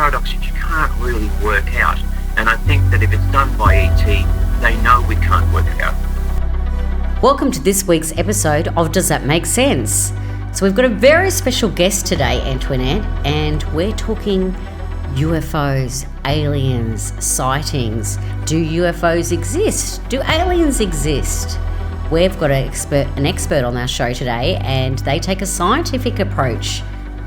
paradox that you can't really work out. And I think that if it's done by ET, they know we can't work it out. Welcome to this week's episode of Does That Make Sense? So we've got a very special guest today, Antoinette, and we're talking UFOs, aliens, sightings. Do UFOs exist? Do aliens exist? We've got an expert on our show today, and they take a scientific approach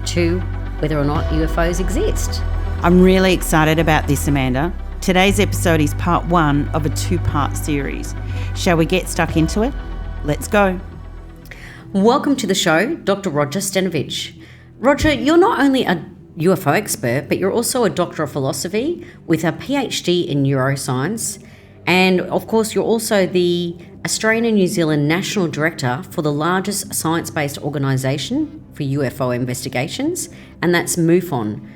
to whether or not UFOs exist. I'm really excited about this, Amanda. Today's episode is part one of a two-part series. Shall we get stuck into it? Let's go. Welcome to the show, Dr Roger Stankovic. Roger, you're not only a UFO expert, but you're also a Doctor of Philosophy with a PhD in neuroscience. And of course, you're also the Australian and New Zealand National Director for the largest science-based organisation for UFO investigations, and that's MUFON,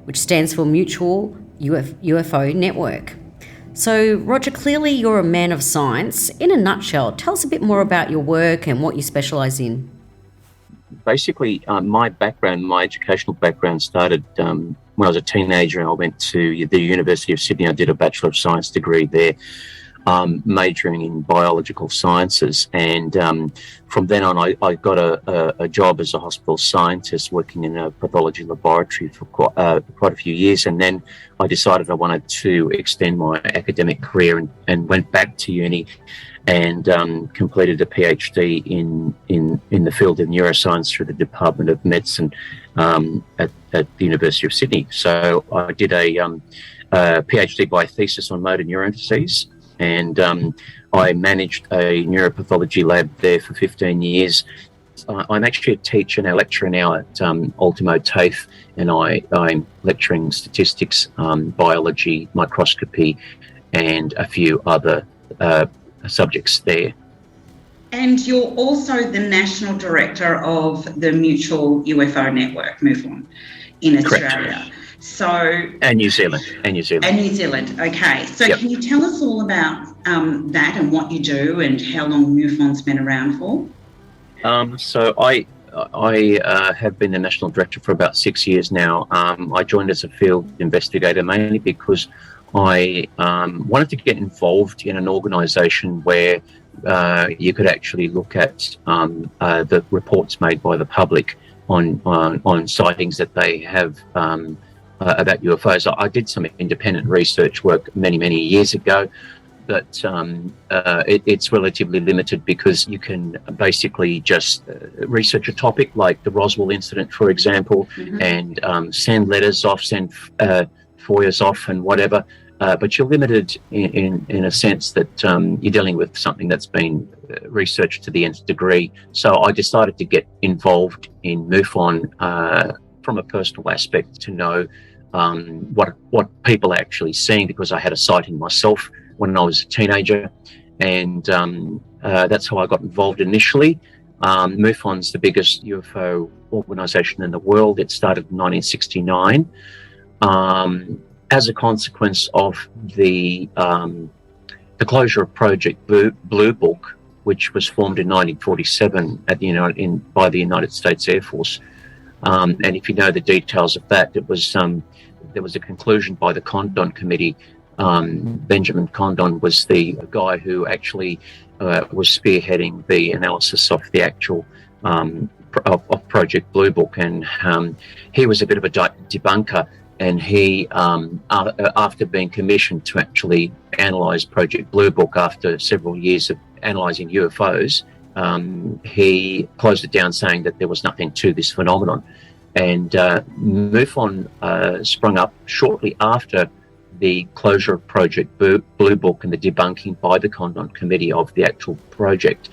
which stands for Mutual UFO Network. So, Roger, clearly you're a man of science. In a nutshell, tell us a bit more about your work and what you specialise in. Basically, my educational background started when I was a teenager, and I went to the University of Sydney. I did a Bachelor of Science degree there, majoring in biological sciences. And from then on, I got a job as a hospital scientist working in a pathology laboratory for quite a few years. And then I decided I wanted to extend my academic career and went back to uni and completed a PhD in the field of neuroscience through the Department of Medicine at the University of Sydney. So I did a PhD by thesis on motor neuron disease, and I managed a neuropathology lab there for 15 years. I'm actually a teacher and a lecturer now at Ultimo TAFE, and I'm lecturing statistics, biology, microscopy, and a few other subjects there. And you're also the National Director of the Mutual UFO Network, MUFON, in Australia. Correct. So And New Zealand. Okay. So Yep. Can you tell us all about that and what you do and how long MUFON's been around for? So I have been the National Director for about 6 years now. I joined as a field investigator mainly because I wanted to get involved in an organisation where you could actually look at the reports made by the public on sightings that they have about UFOs. I did some independent research work many years ago, but it's relatively limited because you can basically just research a topic like the Roswell incident, for example, and send letters off, send FOIAs off and whatever, but you're limited in a sense that you're dealing with something that's been researched to the nth degree. So I decided to get involved in MUFON from a personal aspect to know what people are actually seeing, because I had a sighting myself when I was a teenager, and that's how I got involved initially. MUFON's the biggest UFO organisation in the world. It started in 1969 as a consequence of the closure of Project Blue Book, which was formed in 1947 by the United States Air Force. And if you know the details of that, there was a conclusion by the Condon Committee. Benjamin Condon was the guy who actually was spearheading the analysis of the actual of Project Blue Book, and he was a bit of a debunker. And he, after being commissioned to actually analyse Project Blue Book after several years of analysing UFOs, he closed it down, saying that there was nothing to this phenomenon. And MUFON sprung up shortly after the closure of Project Blue Book and the debunking by the Condon Committee of the actual project,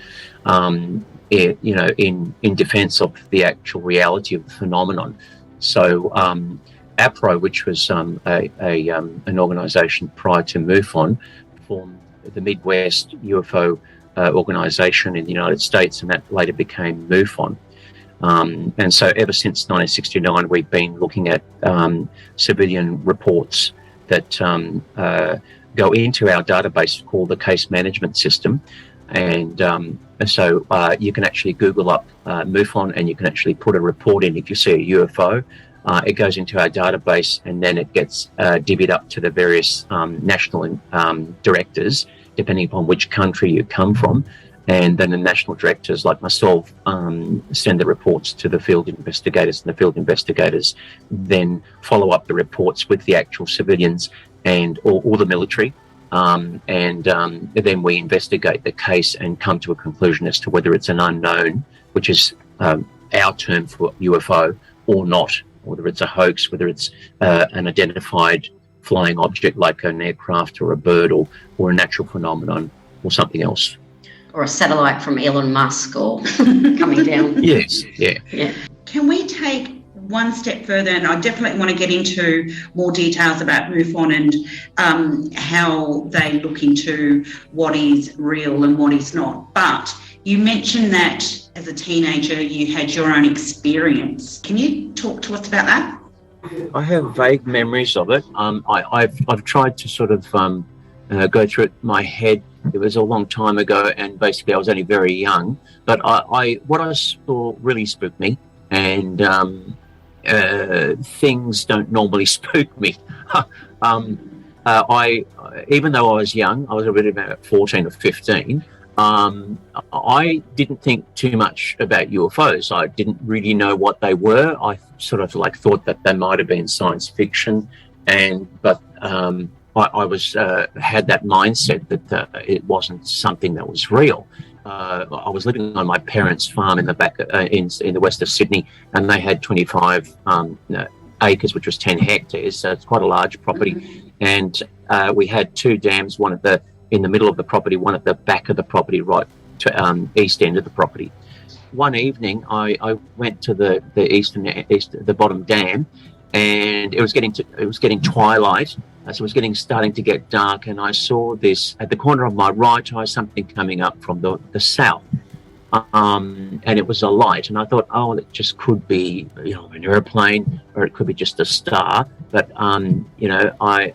in defence of the actual reality of the phenomenon. So APRO, which was an organisation prior to MUFON, formed the Midwest UFO Organisation in the United States, and that later became MUFON. And so ever since 1969, we've been looking at civilian reports that go into our database called the case management system. And so you can actually Google up MUFON, and you can actually put a report in if you see a UFO. It goes into our database, and then it gets divvied up to the various national directors, depending upon which country you come from. And then the national directors, like myself, send the reports to the field investigators, and the field investigators then follow up the reports with the actual civilians and or the military. And then we investigate the case and come to a conclusion as to whether it's an unknown, which is our term for UFO, or not, whether it's a hoax, whether it's an identified flying object like an aircraft or a bird or a natural phenomenon or something else. Or a satellite from Elon Musk or coming down. Yes, yeah. Can we take one step further? And I definitely want to get into more details about MUFON and how they look into what is real and what is not. But you mentioned that as a teenager you had your own experience. Can you talk to us about that? I have vague memories of it. I've tried to sort of go through it in my head. It was a long time ago, and basically I was only very young. But what I saw really spooked me, and things don't normally spook me. Even though I was young, I was about 14 or 15. I didn't think too much about UFOs. I didn't really know what they were. I sort of thought that they might have been science fiction, but I was had that mindset that it wasn't something that was real. I was living on my parents' farm in the back in the west of Sydney, and they had 25 acres, which was 10 hectares. So it's quite a large property, and we had two dams, one in the middle of the property, one at the back of the property, right to east end of the property. One evening, I went to the bottom dam, and it was getting twilight. So it was starting to get dark, and I saw this at the corner of my right eye, something coming up from the south, and it was a light. And I thought, it just could be, an airplane, or it could be just a star. But I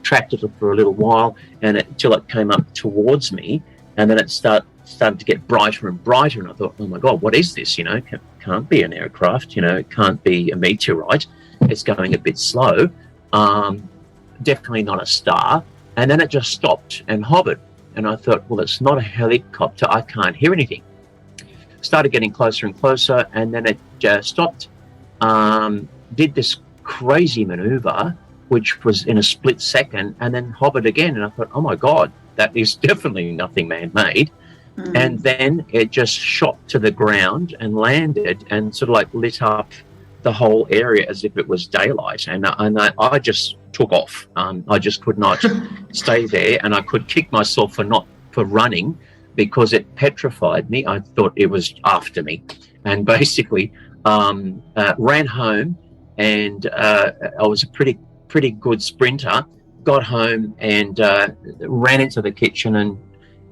tracked it for a little while, and until it came up towards me, and then it started to get brighter and brighter. And I thought, oh my God, what is this? It can't be an aircraft. It can't be a meteorite. It's going a bit slow. Definitely not a star. And then it just stopped and hovered, and I thought, well, it's not a helicopter, I can't hear anything. Started getting closer and closer, and then it just stopped, did this crazy maneuver, which was in a split second, and then hovered again. And I thought, oh my God, that is definitely nothing man-made. And then it just shot to the ground and landed and sort of lit up the whole area as if it was daylight, and I just took off. I just could not stay there, and I could kick myself for running, because it petrified me. I thought it was after me, and basically ran home, and I was a pretty good sprinter. Got home and ran into the kitchen,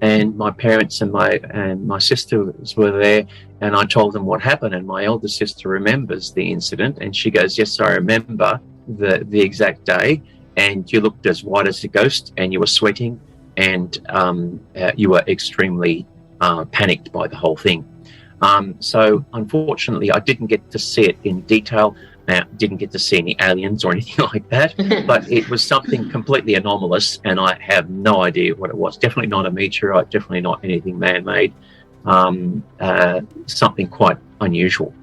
and my parents and my sisters were there, and I told them what happened. And my elder sister remembers the incident, and she goes, "Yes, I remember the exact day, and you looked as white as a ghost, and you were sweating, and you were extremely panicked by the whole thing." So unfortunately, I didn't get to see it in detail. Didn't get to see any aliens or anything like that, but it was something completely anomalous, and I have no idea what it was. Definitely not a meteorite, definitely not anything man-made, something quite unusual.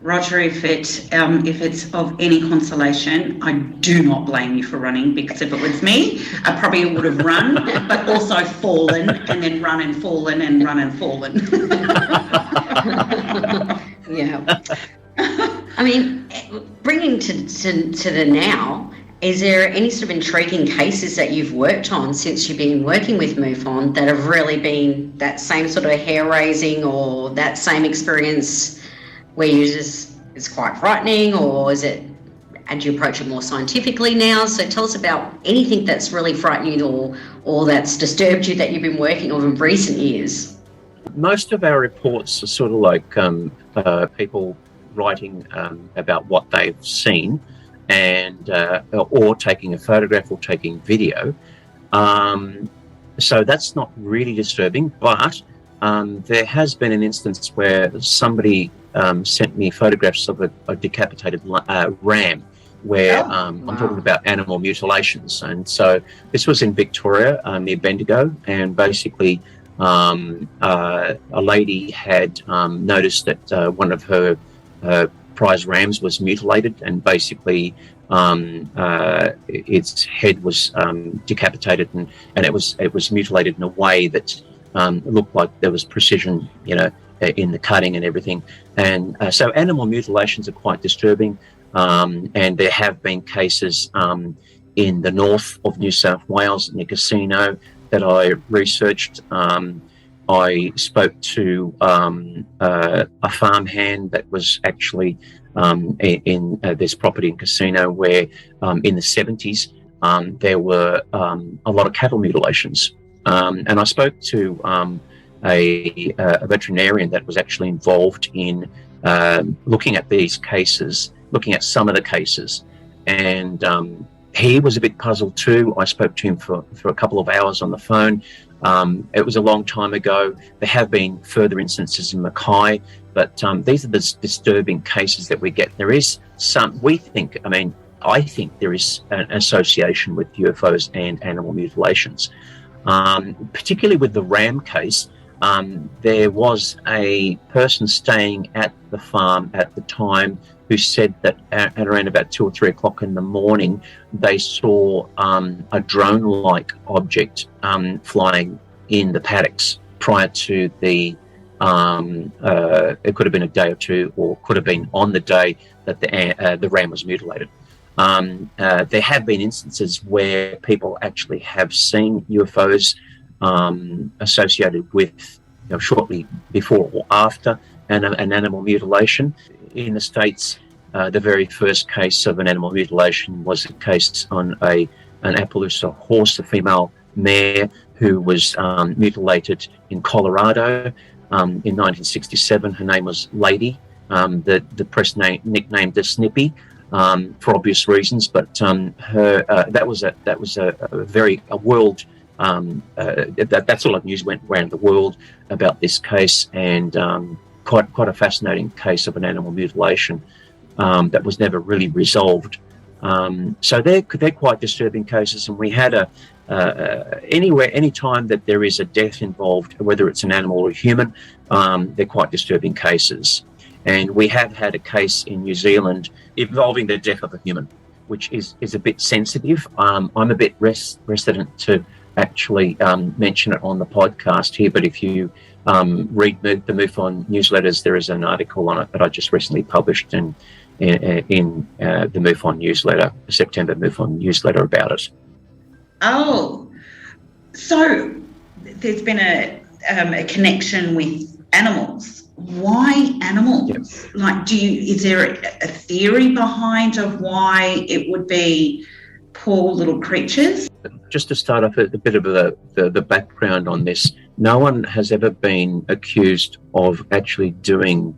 Roger, if it's of any consolation, I do not blame you for running, because if it was me, I probably would have run, but also fallen, and then run and fallen and run and fallen. Yeah. I mean, bringing to the now, is there any sort of intriguing cases that you've worked on since you've been working with MUFON that have really been that same sort of hair-raising, or that same experience where it's quite frightening, or and you approach it more scientifically now? So tell us about anything that's really frightened you or that's disturbed you that you've been working on in recent years. Most of our reports are sort of like people writing about what they've seen, and or taking a photograph or taking video. So that's not really disturbing, but there has been an instance where somebody sent me photographs of a decapitated ram, where I'm talking about animal mutilations. And so this was in Victoria, near Bendigo, and basically a lady had noticed that one of her prize rams was mutilated, and basically its head was decapitated, and it was mutilated in a way that looked like there was precision, in the cutting and everything. And so animal mutilations are quite disturbing, and there have been cases in the north of New South Wales in a casino that I researched. I spoke to a farmhand that was actually in this property and casino where in the 70s there were a lot of cattle mutilations. And I spoke to a veterinarian that was actually involved in looking at these cases, looking at some of the cases, and he was a bit puzzled too. I spoke to him for a couple of hours on the phone. It was a long time ago. There have been further instances in Mackay, but these are the disturbing cases that we get. There is some, I think there is an association with UFOs and animal mutilations. Particularly with the ram case, there was a person staying at the farm at the time who said that at around about 2 or 3 o'clock in the morning, they saw a drone-like object flying in the paddocks prior to the, it could have been a day or two, or could have been on the day that the ram was mutilated. There have been instances where people actually have seen UFOs associated with, shortly before or after an animal mutilation. In the States, the very first case of an animal mutilation was a case on an Appaloosa horse, a female mare, who was mutilated in Colorado in 1967. Her name was Lady. The press nicknamed her Snippy for obvious reasons, but that was a world. That's all of news went around the world about this case, and quite a fascinating case of an animal mutilation that was never really resolved. So they're quite disturbing cases, and we had any time that there is a death involved, whether it's an animal or a human, they're quite disturbing cases. And we have had a case in New Zealand involving the death of a human, which is a bit sensitive. I'm a bit reticent to actually mention it on the podcast here, but if you read the MUFON newsletters, there is an article on it that I just recently published in the MUFON newsletter, the September MUFON newsletter, about it. Oh, so there's been a connection with animals. Why animals? Yep. Like, is there a theory behind of why it would be poor little creatures? Just to start off a bit of the background on this, no one has ever been accused of actually doing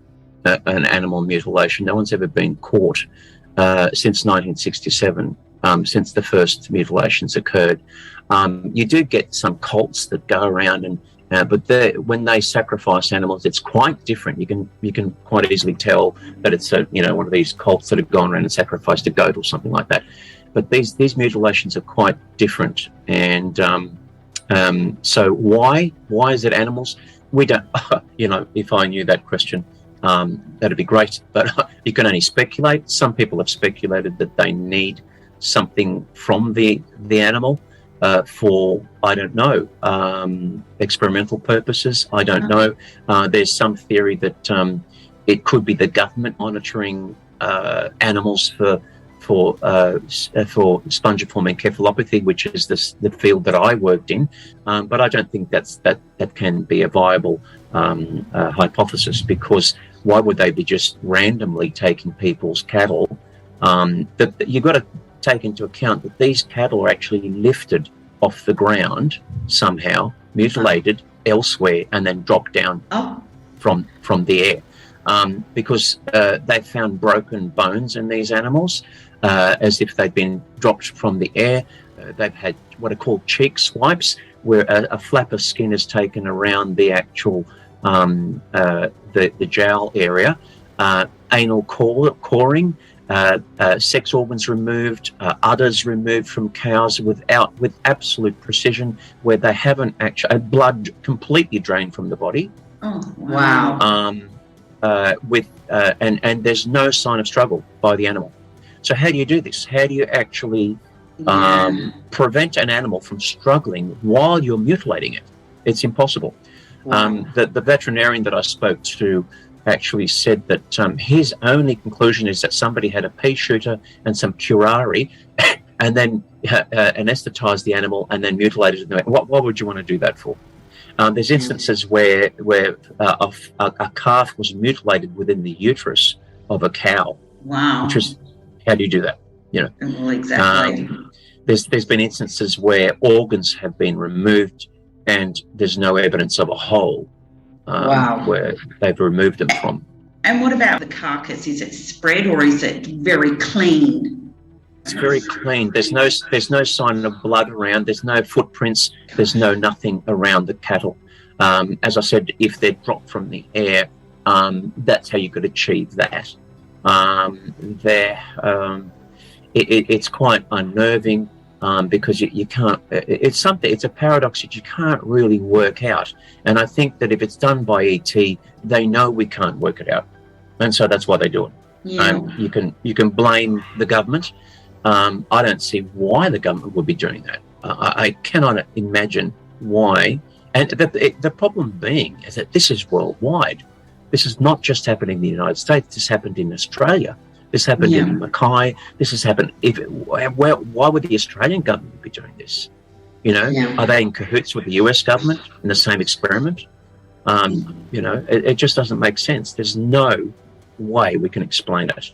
an animal mutilation. No one's ever been caught since 1967, since the first mutilations occurred. You do get some cults that go around but when they sacrifice animals, it's quite different. You can quite easily tell that it's one of these cults that have gone around and sacrificed a goat or something like that. But these mutilations are quite different, and so why is it animals? We don't. If I knew that question, that'd be great. But you can only speculate. Some people have speculated that they need something from the animal. For, I don't know, experimental purposes. I don't know. There's some theory that it could be the government monitoring animals for spongiform encephalopathy, which is the field that I worked in. But I don't think that can be a viable hypothesis, because why would they be just randomly taking people's cattle? You've got to take into account that these cattle are actually lifted off the ground somehow, mutilated elsewhere, and then dropped down from the air, because they've found broken bones in these animals, as if they've been dropped from the air. They've had what are called cheek swipes, where a flap of skin is taken around the actual the jowl area, anal coring, sex organs removed, udders removed from cows with absolute precision, where they haven't actually blood completely drained from the body. Oh, wow. And there's no sign of struggle by the animal. So how do you do this? How do you actually prevent an animal from struggling while you're mutilating it? It's impossible. Wow. The veterinarian that I spoke to actually said that his only conclusion is that somebody had a pea shooter and some curare and then anesthetized the animal and then mutilated it. What would you want to do that for? There's instances where a calf was mutilated within the uterus of a cow. Wow. Which is, how do you do that? Well, exactly. There's been instances where organs have been removed and there's no evidence of a hole where they've removed them from. And what about the carcass? Is it spread or is it very clean? It's very clean. There's no sign of blood around. There's no footprints. There's nothing around the cattle. As I said, if they're dropped from the air, that's how you could achieve that. It's quite unnerving because you can't. It's a paradox that you can't really work out. And I think that if it's done by ET, they know we can't work it out, and so that's why they do it. Yeah. You can blame the government. I don't see why the government would be doing that. I cannot imagine why. And the problem being is that this is worldwide. This is not just happening in the United States. This happened in Australia. This happened in Mackay. This has happened. Why would the Australian government be doing this? Are they in cahoots with the US government in the same experiment? It just doesn't make sense. There's no way we can explain it.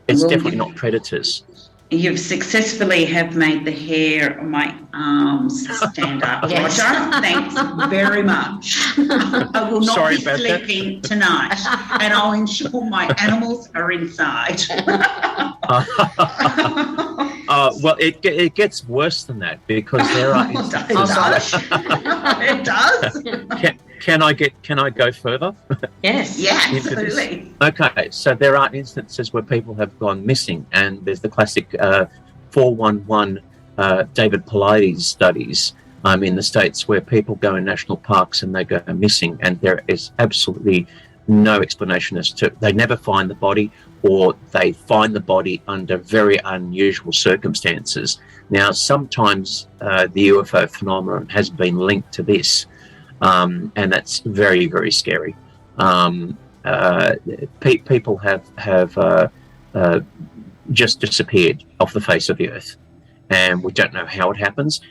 It's definitely not predators. You've successfully have made the hair on my arms stand up, Yes. Roger. Thanks very much. I will not be sleeping tonight, and I'll ensure my animals are inside. Well, it gets worse than that because there are instances. It does. Can I go further? Yes. Yeah, absolutely. Okay, so there are instances where people have gone missing, and there's the classic 411 David Paulides studies in the States where people go in national parks and they go missing, and there is absolutely no explanation as to, they never find the body, or they find the body under very unusual circumstances. Now, sometimes the UFO phenomenon has been linked to this. And that's very, very scary. People have just disappeared off the face of the earth, and we don't know how it happens.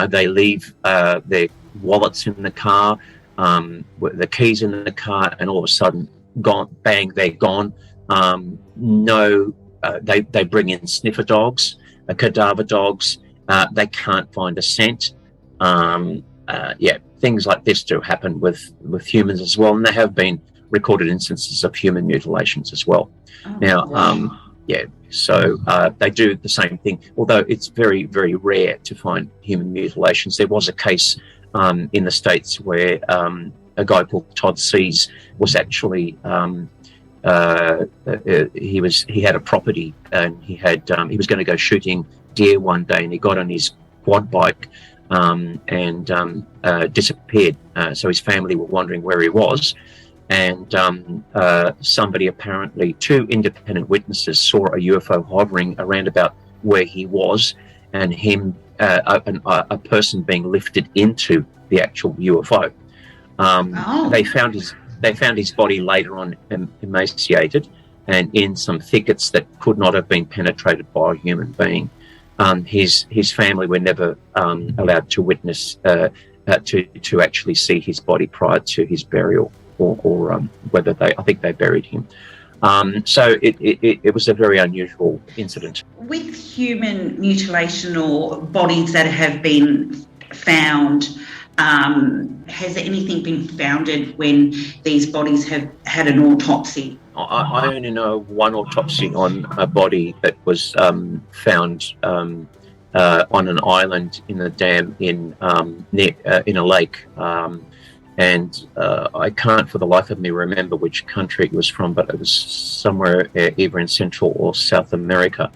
They leave their wallets in the car, the keys in the car, and all of a sudden, gone, bang, they're gone. They bring in sniffer dogs, cadaver dogs. They can't find a scent. Things like this do happen with humans as well, and there have been recorded instances of human mutilations as well. So they do the same thing, although it's very, very rare to find human mutilations. There was a case in the States where a guy called Todd Sees was actually he had a property, and he was going to go shooting deer one day, and he got on his quad bike and disappeared. So his family were wondering where he was, and somebody, apparently 2 independent witnesses, saw a UFO hovering around about where he was, and him, a person being lifted into the actual UFO. They found his body later on emaciated and in some thickets that could not have been penetrated by a human being. His family were never allowed to witness to actually see his body prior to his burial, or whether I think they buried him. So it was a very unusual incident. With human mutilation or bodies that have been found, has anything been founded when these bodies have had an autopsy? I only know one autopsy on a body that was found on an island in a dam in a lake. And I can't for the life of me remember which country it was from, but it was somewhere either in Central or South America,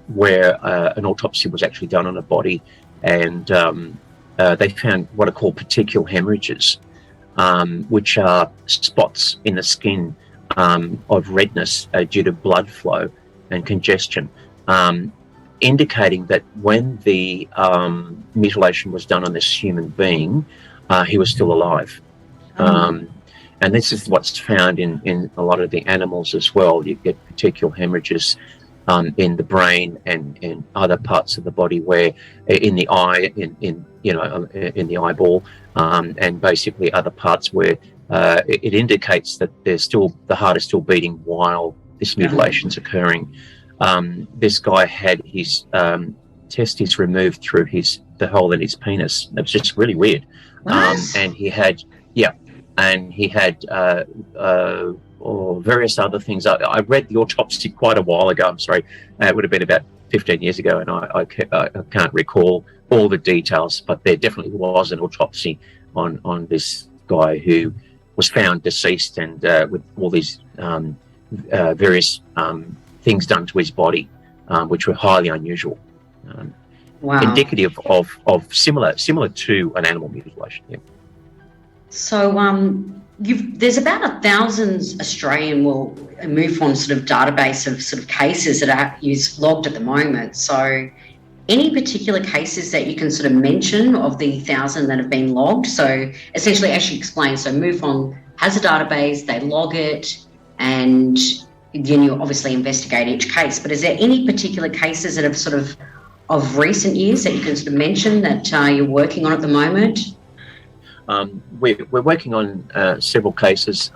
where an autopsy was actually done on a body, and they found what are called petechial hemorrhages, which are spots in the skin of redness due to blood flow and congestion, indicating that when the mutilation was done on this human being, he was still alive. And this is what's found in a lot of the animals as well. You get petechial hemorrhages in the brain and in other parts of the body, where in the eye, in the eyeball, and basically other parts where it indicates that the heart is still beating while this mutilation's occurring. This guy had his testes removed through the hole in his penis. It was just really weird. And he had various other things. I read the autopsy quite a while ago. I'm sorry, it would have been about 15 years ago, and I can't recall all the details, but there definitely was an autopsy on this guy who was found deceased, and with all these various things done to his body, which were highly unusual. Wow. Indicative of similar to an animal mutilation. Yeah. So there's about 1,000 Australian MUFON sort of database of sort of cases that are logged at the moment. So any particular cases that you can sort of mention of the 1,000 that have been logged? So essentially, as you explained, so MUFON has a database, they log it, and then you obviously investigate each case. But is there any particular cases that have sort of recent years that you can sort of mention that you're working on at the moment? We're working on several cases.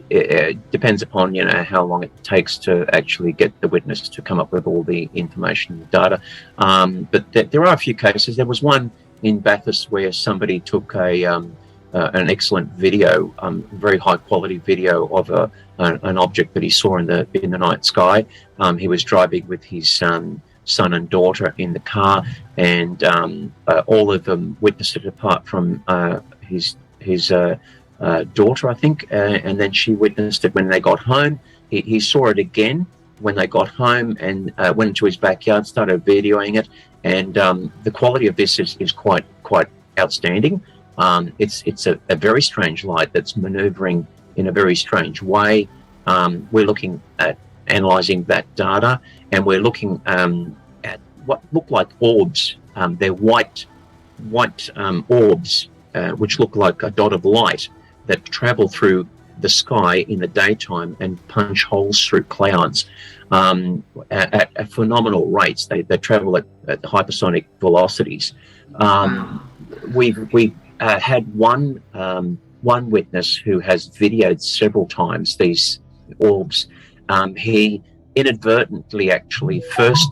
It depends upon how long it takes to actually get the witness to come up with all the information and data. But there are a few cases. There was one in Bathurst where somebody took an excellent video, very high quality video of an object that he saw in the night sky. He was driving with his son and daughter in the car, and all of them witnessed it apart from his daughter, I think, and then she witnessed it when they got home. He saw it again when they got home, and went into his backyard, started videoing it, and the quality of this is quite outstanding. It's a very strange light that's maneuvering in a very strange way. We're looking at analysing that data, and we're looking at what look like orbs. They're white orbs, which look like a dot of light that travel through the sky in the daytime and punch holes through clouds at phenomenal rates. They travel at hypersonic velocities. We've had one witness who has videoed several times these orbs. He inadvertently actually first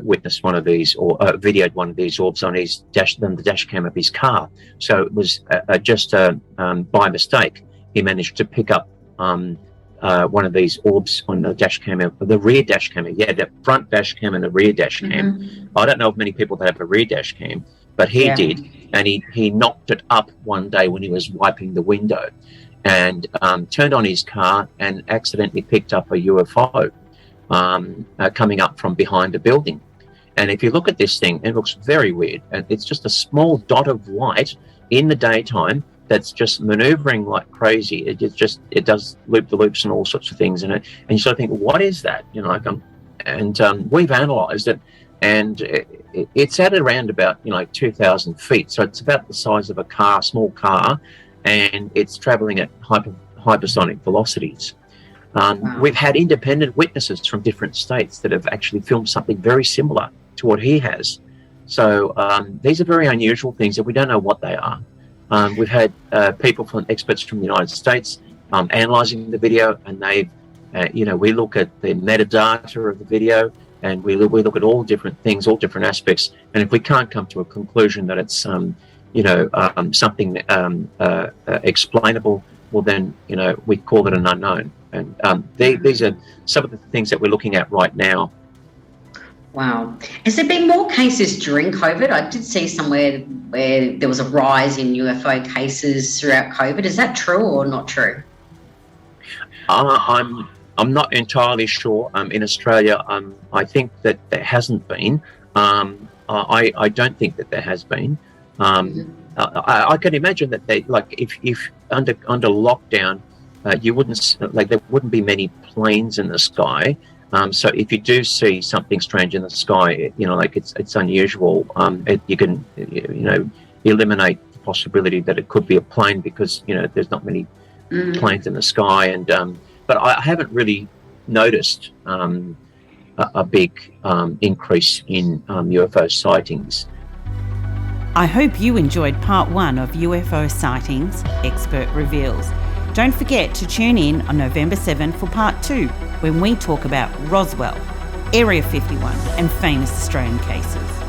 witnessed one of these, or videoed one of these orbs on the dash cam of his car. So it was just by mistake he managed to pick up one of these orbs on the dash cam, the rear dash cam. Yeah, the front dash cam and the rear dash cam. I don't know of many people that have a rear dash cam, but he did, and he knocked it up one day when he was wiping the window, and turned on his car and accidentally picked up a UFO coming up from behind a building. And if you look at this thing, it looks very weird. And it's just a small dot of light in the daytime that's just maneuvering like crazy. It does loop-the-loops and all sorts of things in it. And you sort of think, what is that? We've analysed it, and it's at around about 2,000 feet. So it's about the size of a small car, and it's travelling at hypersonic velocities. We've had independent witnesses from different states that have actually filmed something very similar to what he has. So these are very unusual things, and we don't know what they are. We've had experts from the United States analysing the video, and they've, we look at the metadata of the video, and we look at all different things, all different aspects. And if we can't come to a conclusion that it's something explainable, well then we call it an unknown. And these are some of the things that we're looking at right now Wow. Has there been more cases during COVID? I did see somewhere where there was a rise in UFO cases throughout COVID. Is that true or not true? I'm not entirely sure. In Australia, I think that there hasn't been. I don't think that there has been. I can imagine that they, like, if under lockdown, you wouldn't, like, there wouldn't be many planes in the sky. So if you do see something strange in the sky, like it's unusual, you can, eliminate the possibility that it could be a plane, because there's not many planes in the sky. And but I haven't really noticed a big increase in UFO sightings. I hope you enjoyed part 1 of UFO Sightings, Expert Reveals. Don't forget to tune in on November 7 for part 2, when we talk about Roswell, Area 51 and famous Australian cases.